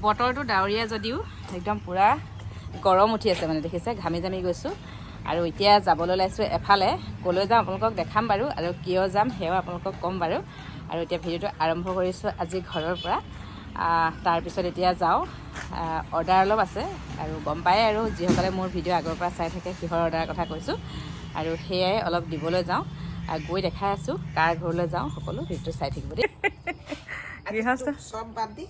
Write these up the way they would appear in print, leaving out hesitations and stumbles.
বতৰটো ডাৱৰীয়া যদিও একদম পুৰা গৰম উঠি আছে মানে দেখিছে ঘামি জামি গৈছোঁ আৰু এতিয়া যাবলৈ ওলাইছোঁ এফালে ক'লৈ যাম আপোনালোকক দেখাম বাৰু আৰু কিয় যাম সেয়াও আপোনালোকক ক'ম বাৰু আৰু এতিয়া ভিডিঅ'টো আৰম্ভ কৰিছোঁ আজি ঘৰৰ পৰা তাৰপিছত এতিয়া যাওঁ অৰ্ডাৰ অলপ আছে আৰু গম পায় আৰু যিসকলে মোৰ ভিডিঅ' আগৰ পৰা চাই থাকে কিহৰ অৰ্ডাৰৰ কথা কৈছোঁ আৰু সেয়াই অলপ দিবলৈ যাওঁ গৈ দেখাই আছোঁ কাৰ ঘৰলৈ যাওঁ সকলো ভিডিঅ'টো চাই থাকিব দেই সব বাদ দি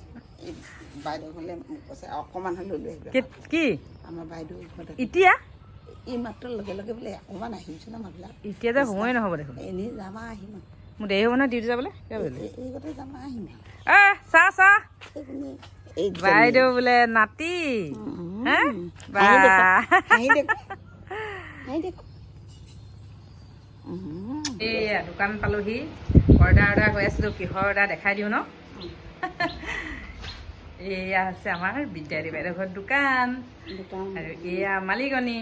বাইদেউ হ'লে কৈছে অকণমান হ'লেও লৈ আহিব কি আমাৰ বাইদেউ এতিয়া এই মাত্ৰ লগে লগে বোলে অকণমান আহিছোঁ না মাবিলাক এতিয়া যে সময় নহ'ব দেখোন এনেই যাম আহিম মোৰ দেৰি হ'ব নহয় ডিউটি যাবলৈ এই কথা যাম আহিম চাহ চাহ এই বাইদেউ বোলে নাতি এইয়া দোকান পালোহি অৰ্ডাৰ হৈ আছিলোঁ কিহৰ অৰ্ডাৰ দেখাই দিওঁ ন এয়া হৈছে আমাৰ বিদ্যাৰ্থী বাইদেউ ঘৰত দোকান আৰু এয়া মালিকনী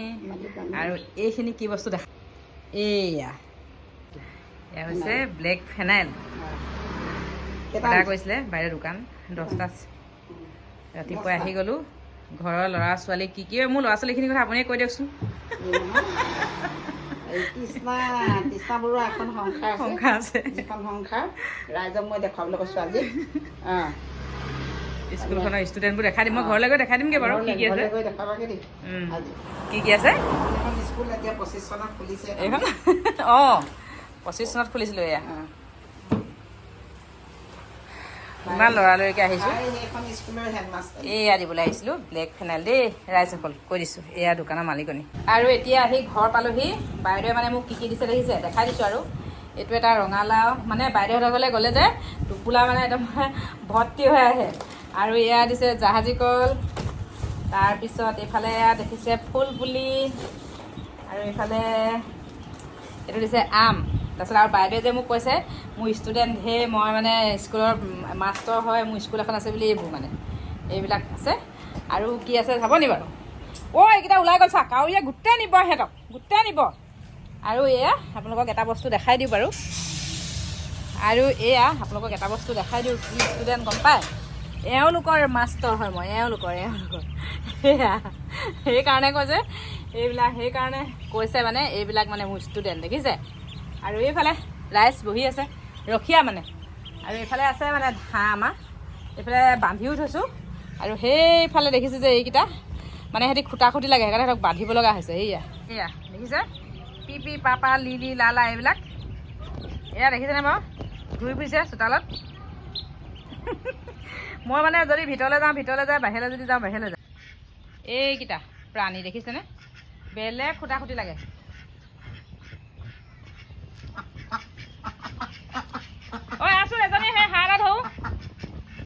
আৰু এইখিনি কি বস্তু দেখা এয়া হৈছে ব্লেক ফেনাইল অৰ্ডাৰ কৰিছিলে বাইদেউ দোকান 10টা ৰাতিপুৱা আহি গ'লোঁ ঘৰৰ ল'ৰা ছোৱালী কি কি মোৰ ল'ৰা ছোৱালীখিনিৰ কথা আপুনিয়ে কৈ দিয়কচোন কৃষ্ণা বৰুৱা এখন সংসাৰ আছে যিখন সংসাৰ ৰাইজক মই দেখুৱাবলৈ কৈছোঁ আজি স্কুলখনৰ ষ্টুডেণ্টবোৰ দেখাই দিম মই ঘৰলৈ গৈ দেখাই দিমগৈ বাৰু কি কি আছে কি কি আছে স্কুল এতিয়া 25 চনত খুলিছে এইখন অঁ 25 চনত খুলিছিলোঁ এয়া ইমান লৰালৰিকৈ আহিছোঁ এয়া দিবলৈ আহিছিলোঁ ব্লেক ফেনাইল দেই ৰাইজসকল কৈ দিছোঁ এয়া দোকানৰ মালিকনী আৰু এতিয়া আহি ঘৰ পালোহি বাইদেৱে মানে মোক কি কি দিছে দেখিছে দেখাই দিছোঁ আৰু এইটো এটা ৰঙালাও মানে বাইদেউহঁতৰ ঘৰলৈ গ'লে যে টোপোলা মানে একদম ভৰ্তি হৈ আহে আৰু এয়া দিছে জাহাজী কল তাৰপিছত এইফালে এয়া দেখিছে ফুল পুলি আৰু এইফালে এইটো দিছে আম তাৰপিছত আৰু বাইদেৱে যে মোক কৈছে মোৰ ষ্টুডেণ্ট ঢেৰ মই মানে স্কুলৰ মাষ্টৰ হয় মোৰ স্কুল এখন আছে বুলি এইবোৰ মানে এইবিলাক আছে আৰু কি আছে চাব নি বাৰু এইকেইটা ওলাই গ'ল চা কাউৰীয়ে গোটেই নিব সিহঁতক গোটেই নিব আৰু এয়া আপোনালোকক এটা বস্তু দেখাই দিওঁ বাৰু আৰু এয়া আপোনালোকক এটা বস্তু দেখাই দিওঁ কি ষ্টুডেণ্ট গম পায় এওঁলোকৰ মাষ্টৰ হয় মই এওঁলোকৰ সেয়া সেইকাৰণে কৈছে এইবিলাক সেইকাৰণে কৈছে মানে এইবিলাক মানে মোৰ ষ্টুডেণ্ট দেখিছে আৰু এইফালে ৰাইজ বহি আছে ৰখীয়া মানে আৰু এইফালে আছে মানে হাঁহ আমাৰ এইফালে বান্ধিও থৈছোঁ আৰু সেইফালে দেখিছোঁ যে এইকেইটা মানে সিহঁতি খুটা খুটি লাগে সেইকাৰণে সিহঁতক বান্ধিব লগা হৈছে এয়া দেখিছে P P papa lily Lala এইবিলাক এয়া দেখিছেনে বাৰু ঘূৰি ফুৰিছে চোতালত মই মানে যদি ভিতৰলৈ যাওঁ ভিতৰলৈ যায় বাহিৰলৈ যদি যাওঁ বাহিৰলৈ যাওঁ এইকেইটা প্ৰাণী দেখিছেনে বেলেগ খুটা খুটি লাগে